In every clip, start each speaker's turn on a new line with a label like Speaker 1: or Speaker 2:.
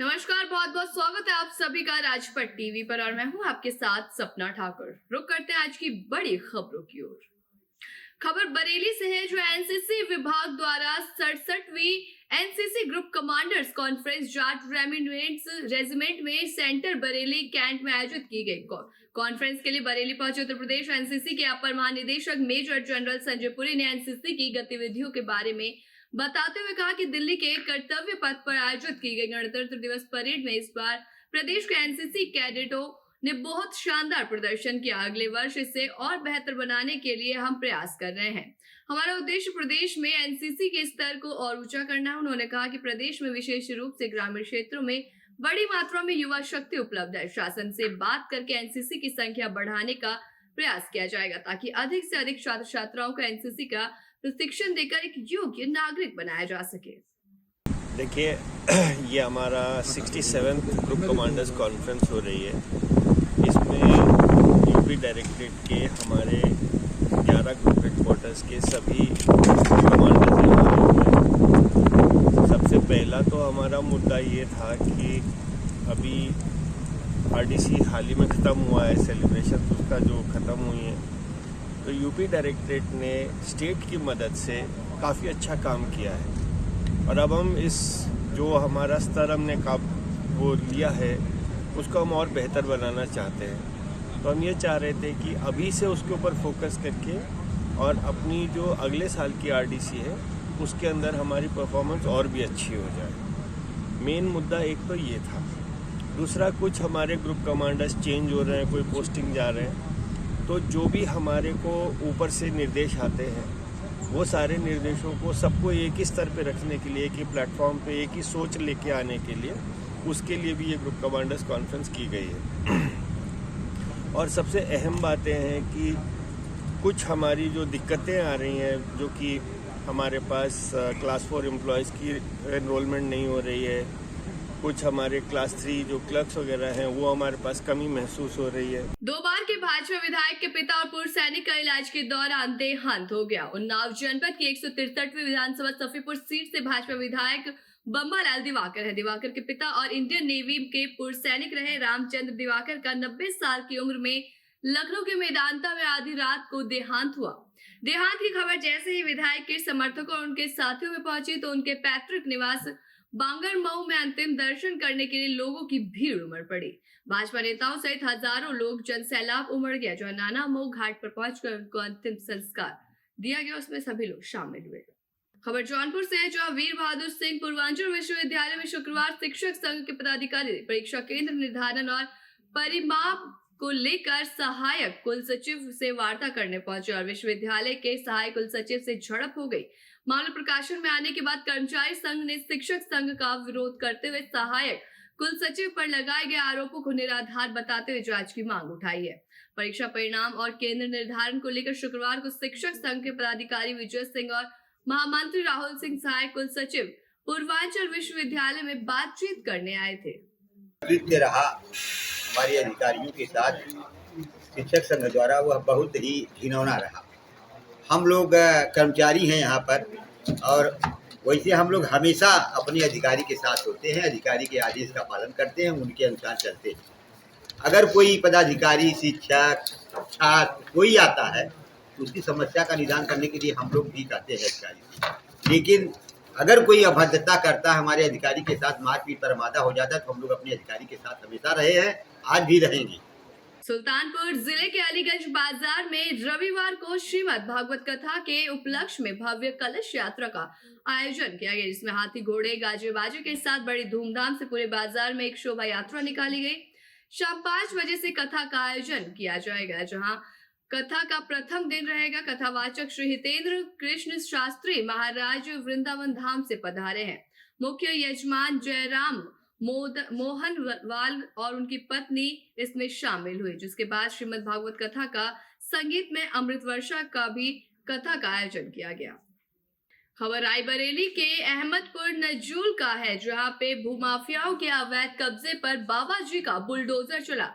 Speaker 1: नमस्कार, बहुत बहुत स्वागत है आप सभी का राजपट टीवी पर और मैं हूं आपके साथ सपना ठाकुर। रुक करते हैं आज की बड़ी खबरों की ओर। खबर बरेली से है, जो एनसीसी विभाग द्वारा 67वीं NCC group commanders conference Jat regiment में सेंटर बरेली कैंट में आयोजित की गई। कॉन्फ्रेंस के लिए बरेली पहुंचे उत्तर प्रदेश एनसीसी के अपर महानिदेशक मेजर जनरल संजय पुरी ने एनसीसी की गतिविधियों के बारे में बताते हुए कहा कि दिल्ली के कर्तव्य पथ पर आयोजित की गई गणतंत्र दिवस परेड में इस बार प्रदेश के एनसीसी कैडेटों ने बहुत शानदार प्रदर्शन किया। अगले वर्ष इसे और बेहतर बनाने के लिए हम प्रयास कर रहे हैं। हमारा उद्देश्य प्रदेश में एनसीसी के स्तर को और ऊंचा करना है। उन्होंने कहा कि प्रदेश में विशेष रूप से ग्रामीण क्षेत्रों में बड़ी मात्रा में युवा शक्ति उपलब्ध है। शासन से बात करके एनसीसी की संख्या बढ़ाने का प्रयास किया जाएगा ताकि अधिक से अधिक छात्र छात्राओं को एनसीसी का प्रशिक्षण देकर एक योग्य नागरिक बनाया जा सके।
Speaker 2: देखिए, ये हमारा 67th ग्रुप कमांडर्स कॉन्फ्रेंस हो रही है। इसमें यूपी डायरेक्टरेट के हमारे 11 ग्रुप हेडक्वार्टर्स के सभी कमांडर्स हैं। सबसे पहला तो हमारा मुद्दा ये था कि अभी आरडीसी हाल ही में ख़त्म हुआ है, सेलिब्रेशन उसका जो ख़त्म हुई है, तो यूपी डायरेक्टरेट ने स्टेट की मदद से काफ़ी अच्छा काम किया है और अब हम इस जो हमारा स्तर हमने वो लिया है उसको हम और बेहतर बनाना चाहते हैं। तो हम ये चाह रहे थे कि अभी से उसके ऊपर फोकस करके और अपनी जो अगले साल की आरडीसी है उसके अंदर हमारी परफॉर्मेंस और भी अच्छी हो जाए। मेन मुद्दा एक तो ये था। दूसरा, कुछ हमारे ग्रुप कमांडर्स चेंज हो रहे हैं, कोई पोस्टिंग जा रहे हैं, तो जो भी हमारे को ऊपर से निर्देश आते हैं वो सारे निर्देशों को सबको एक ही स्तर पे रखने के लिए, एक ही प्लेटफॉर्म पे एक ही सोच लेके आने के लिए, उसके लिए भी ये ग्रुप कमांडर्स कॉन्फ्रेंस की गई है। और सबसे अहम बातें हैं कि कुछ हमारी जो दिक्कतें आ रही हैं, जो कि हमारे पास क्लास 4 एम्प्लॉयज़ की एनरोलमेंट नहीं हो रही है, कुछ हमारे क्लास 3 जो क्लर्क्स वगैरह हैं वो हमारे पास कमी महसूस हो रही है।
Speaker 1: 2 बार के भाजपा विधायक के पिता और पूर्व सैनिक का इलाज के दौरान देहांत हो गया। उन्नाव जनपद की 163वीं विधानसभा सफीपुर सीट से भाजपा विधायक बम्बालाल दिवाकर है। दिवाकर के पिता और इंडियन नेवी के पूर्व सैनिक रहे रामचंद्र दिवाकर का 90 साल की उम्र में लखनऊ के मेदांता में आधी रात को देहांत हुआ। देहांत की खबर जैसे ही विधायक के समर्थकों और उनके साथियों में पहुंची तो उनके पैतृक निवास बांगर मऊ में अंतिम दर्शन करने के लिए लोगों की भीड़ उमड़ पड़ी। भाजपा नेताओं सहित हजारों लोग जनसैलाब उमड़ गया। जो नाना मऊ घाट पर पहुंचकर उनको अंतिम संस्कार दिया गया, उसमें सभी लोग शामिल हुए। खबर जौनपुर से है, जहां वीर बहादुर सिंह पूर्वांचल विश्वविद्यालय में शुक्रवार शिक्षक संघ के पदाधिकारी परीक्षा केंद्र निर्धारण और परिमाप को लेकर सहायक कुल सचिव से वार्ता करने पहुंचे और विश्वविद्यालय के सहायक कुल सचिव से झड़प हो गई। मामला प्रकाशन में आने के बाद कर्मचारी संघ ने शिक्षक संघ का विरोध करते हुए सहायक कुल सचिव पर लगाए गए आरोपों को निराधार बताते हुए जांच की मांग उठाई है। परीक्षा परिणाम और केंद्र निर्धारण को लेकर शुक्रवार को शिक्षक संघ के पदाधिकारी विजय सिंह और महामंत्री राहुल सिंह सहायक कुल सचिव पूर्वांचल विश्वविद्यालय में बातचीत करने आए थे।
Speaker 3: रहा हमारे अधिकारियों के साथ शिक्षक संघ द्वारा वह बहुत ही घिनौना रहा। हम लोग कर्मचारी हैं यहाँ पर और वैसे हम लोग हमेशा अपने अधिकारी के साथ होते हैं, अधिकारी के आदेश का पालन करते हैं, उनके अनुसार चलते हैं। अगर कोई पदाधिकारी, शिक्षक, छात्र कोई आता है तो उसकी समस्या का निदान करने के लिए हम लोग भी कहते हैं अधिकारी। लेकिन अगर कोई अभद्रता करता है, हमारे अधिकारी के साथ मारपीट पर आमादा हो जाता है, तो हम लोग अपने अधिकारी के साथ हमेशा रहे हैं, आज भी रहेंगे।
Speaker 1: सुल्तानपुर जिले के अलीगंज बाजार में रविवार को श्रीमद् भागवत कथा के उपलक्ष्य में भव्य कलश यात्रा का आयोजन किया गया, जिसमें हाथी घोड़े गाजे बाजे के साथ बड़ी धूमधाम से पूरे बाजार में एक शोभा यात्रा निकाली गई। शाम 5 बजे से कथा का आयोजन किया जाएगा, जहां कथा का प्रथम दिन रहेगा। कथावाचक श्री हितेंद्र कृष्ण शास्त्री महाराज वृंदावन धाम से पधारे हैं। मुख्य यजमान जयराम मोहन वाल और उनकी पत्नी इसमें शामिल हुई, जिसके बाद श्रीमद् भागवत कथा का संगीत में अमृत वर्षा का भी कथा का आयोजन किया गया। खबर रायबरेली के अहमदपुर नजूल का है, जहां पे भूमाफियाओं के अवैध कब्जे पर बाबा जी का बुलडोजर चला।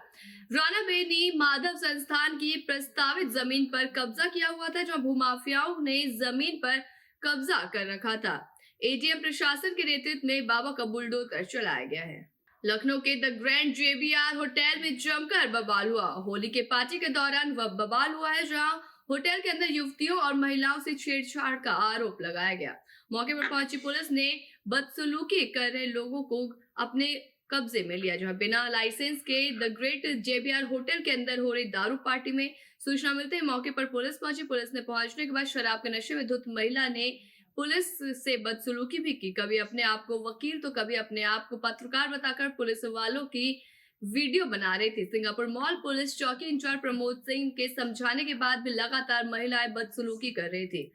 Speaker 1: राणा बेनी माधव संस्थान की प्रस्तावित जमीन पर कब्जा किया हुआ था, जहां भूमाफियाओं ने जमीन पर कब्जा कर रखा था। एडीएम प्रशासन के नेतृत्व में बाबा का बुलडोजर चलाया गया है। लखनऊ के द ग्रैंड JBR होटल में जमकर बवाल हुआ। होली के पार्टी के दौरान वह बवाल हुआ है जहां होटल के अंदर युवतियों और महिलाओं से छेड़छाड़ का आरोप लगाया गया। मौके पर पहुंची पुलिस ने बदसलूकी कर रहे लोगों को अपने कब्जे में लिया, जहां बिना लाइसेंस के द ग्रेट JBR होटल के अंदर हो रही दारू पार्टी में सूचना मिलते ही मौके पर पुलिस पहुंची। पुलिस ने पहुंचने के बाद शराब के नशे में धुत महिला ने पुलिस से बदसलूकी भी की, कभी अपने आप को वकील तो कभी अपने आप को पत्रकार बताकर पुलिस वालों की वीडियो बना रही थी। सिंगापुर मॉल पुलिस चौकी इंचार्ज प्रमोद सिंह के समझाने के बाद भी लगातार महिलाएं बदसलूकी कर रही थी।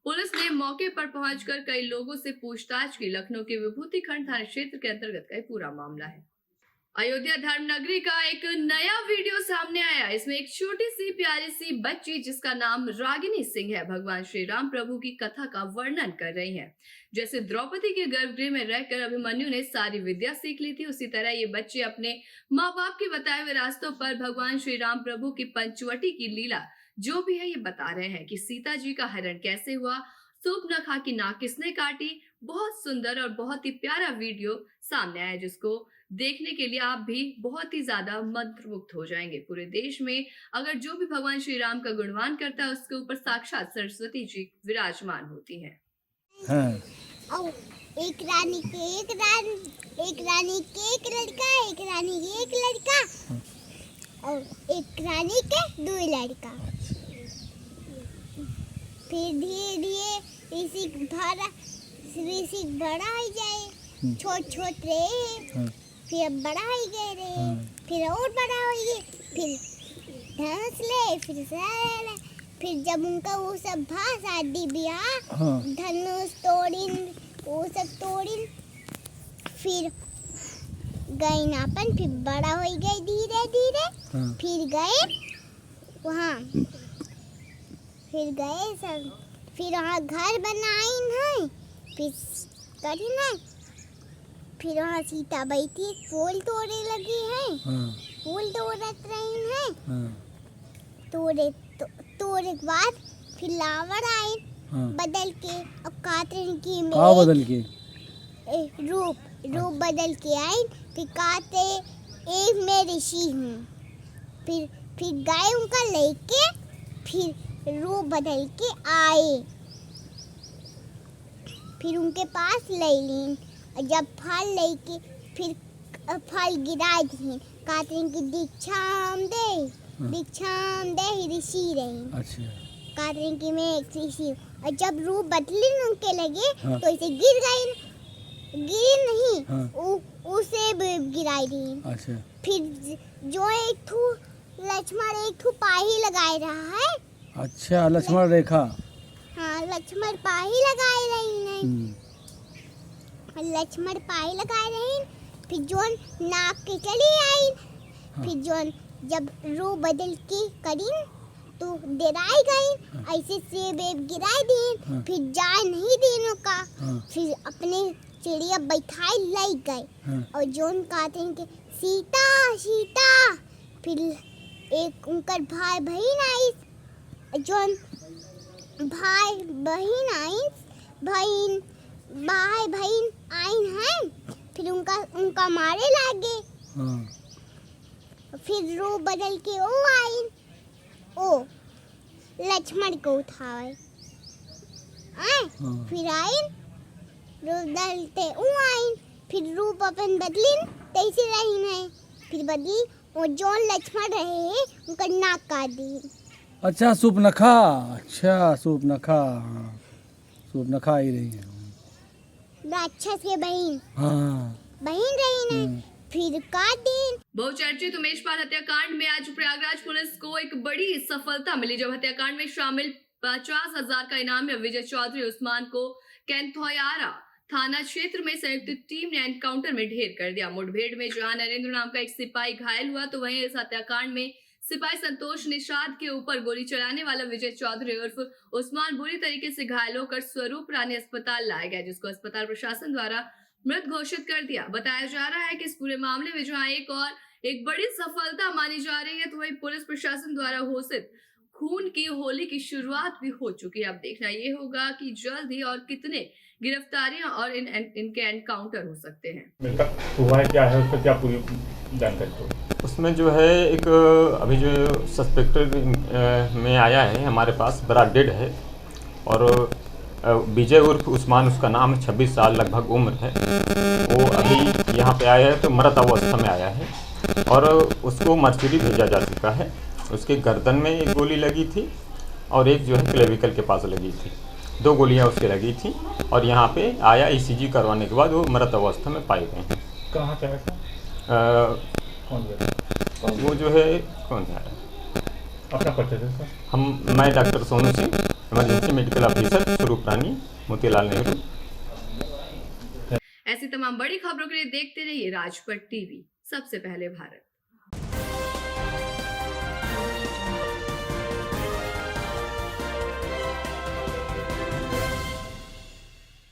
Speaker 1: पुलिस ने मौके पर पहुंचकर कई लोगों से पूछताछ की। लखनऊ के विभूति खंड थाना क्षेत्र के अंतर्गत का पूरा मामला है। अयोध्या धर्म नगरी का एक नया वीडियो सामने आया। इसमें एक छोटी सी प्यारी सी बच्ची जिसका नाम रागिनी सिंह है, भगवान श्री राम प्रभु की कथा का वर्णन कर रही है। जैसे द्रौपदी के गर्भगृह में रहकर अभिमन्यु ने सारी विद्या सीख ली थी, उसी तरह ये बच्चे अपने माँ बाप के बताए हुए रास्तों पर भगवान श्री राम प्रभु की पंचवटी की लीला जो भी है ये बता रहे हैं कि सीता जी का हरण कैसे हुआ, सूर्पनखा की नाक किसने काटी। बहुत सुंदर और बहुत ही प्यारा वीडियो सामने आया जिसको देखने के लिए आप भी बहुत ही ज्यादा मंत्रमुग्ध हो जाएंगे। पूरे देश में अगर जो भी भगवान श्री राम का गुणगान करता है उसके ऊपर साक्षात सरस्वती जी विराजमान होती हैं।
Speaker 4: हाँ। एक रानी के एक लड़का, एक रानी के एक लड़का और एक रानी के दो लड़का। फिर धीरे धीरे ऋषि बड़ा हो जाए, छोट रहे, फिर अब बड़ा हो गए रे, फिर और बड़ा हो गए, फिर धनुष ले, फिर जब उनका वो सब शादी ब्याह, धनुष तोड़िन, वो सब तोड़िन, फिर गए नापन, फिर बड़ा हो गए धीरे धीरे, फिर गए वहाँ, फिर गए सब, फिर वहाँ घर बनाइन है, फिर करी ना, फिर वहाँ सीता बैठी फूल तोड़े लगी है, फूल तोड़त रही है, तोड़े के बाद फिर लावर आए, बदल के अब कातरन की में
Speaker 5: बदल के
Speaker 4: रूप बदल के आए, फिर काते एक मैं ऋषि हूँ, फिर गए उनका लेके, फिर रूप बदल के आए, फिर उनके पास ले लीन, जब फल लेके फिर फल गिरा दी, कातरन की दीक्षा दे ऋषि रही।
Speaker 5: अच्छा।
Speaker 4: कातरन की में एक ऋषि, और जब रूप बदली उनके लगे तो इसे गिर नहीं, उसे गिराई दी।
Speaker 5: अच्छा।
Speaker 4: फिर जो एक लक्ष्मण एक पाही लगाए रहा है।
Speaker 5: अच्छा, लक्ष्मण रेखा।
Speaker 4: हाँ, लक्ष्मण पाही लगाए रही नहीं, लक्ष्मण पाई लगाए रहे, फिर जोन नाक के चली आई, फिर जोन जब रूप बदल के करीन तो डराई गई, ऐसे से बेब गिराई दी, फिर जाए नहीं देनों का, फिर अपने चिड़िया बैठाए ले गए, और जोन कहते हैं कि सीता, फिर एक उनकर भाई बहन आई, जोन भाई बहन आइन है, फिर उनका मारे लागे, फिर रूप बदल के ओ आइन, ओ लक्ष्मण को उठाए, फिर आइन रूप बदलते ओ आइन, फिर रूप अपन बदलिन तैसे रही है, फिर बदली वो जोन लक्ष्मण रहे उनका नाक काट दी।
Speaker 5: अच्छा, सूर्पनखा, सूर्पनखा आई रही है,
Speaker 4: राक्षस के बहन,
Speaker 5: बहन
Speaker 4: रही है, फिर काट दी।
Speaker 1: बहुचर्चित उमेश पाल हत्याकांड में आज प्रयागराज पुलिस को एक बड़ी सफलता मिली, जब हत्याकांड में शामिल 50,000 का इनामी विजय चौधरी उस्मान को कैंथोयारा थाना क्षेत्र में संयुक्त टीम ने एनकाउंटर में ढेर कर दिया। मुठभेड़ में जहां नरेंद्र नाम का एक सिपाही घायल हुआ, तो वहीं इस हत्याकांड में सिपाही संतोष निषाद के ऊपर गोली चलाने वाला विजय चौधरी उर्फ उस्मान बुरी तरीके से घायल होकर स्वरूप रानी अस्पताल लाया गया, जिसको अस्पताल प्रशासन द्वारा मृत घोषित कर दिया। बताया जा रहा है कि इस पूरे मामले में जहां एक बड़ी सफलता मानी जा रही है, तो वही पुलिस प्रशासन द्वारा घोषित खून की होली की शुरुआत भी हो चुकी है। अब देखना ये होगा कि जल्द ही और कितने गिरफ्तारियां और इनके एनकाउंटर हो सकते हैं।
Speaker 6: मृतक हुआ है क्या है, उसका क्या पूरी जानकारी दो।
Speaker 7: उसमें जो है एक अभी जो सस्पेक्टेड में आया है हमारे पास, बड़ा डेड है, और विजय उर्फ उस्मान उसका नाम है, 26 साल लगभग उम्र है। वो अभी यहाँ पे आया है तो मृत अवस्था में आया है और उसको मर्चुरी भेजा जा चुका है। उसके गर्दन में एक गोली लगी थी और एक जो है क्लेविकल के पास लगी थी, 2 गोलियाँ उसके लगी थी और यहाँ पे आया ECG करवाने के बाद वो मृत अवस्था में पाए गए हैं।
Speaker 6: कहाँ से आया था? कौन गया?
Speaker 7: वो जो है कौन है
Speaker 6: अपना परिचय दे सर।
Speaker 7: मैं doctor Sonu Singh, emergency medical officer, स्वरूप रानी, मोतीलाल नेहरू।
Speaker 1: ऐसी तमाम बड़ी खबरों के लिए देखते रहिए राजपट टीवी, सबसे पहले भारत।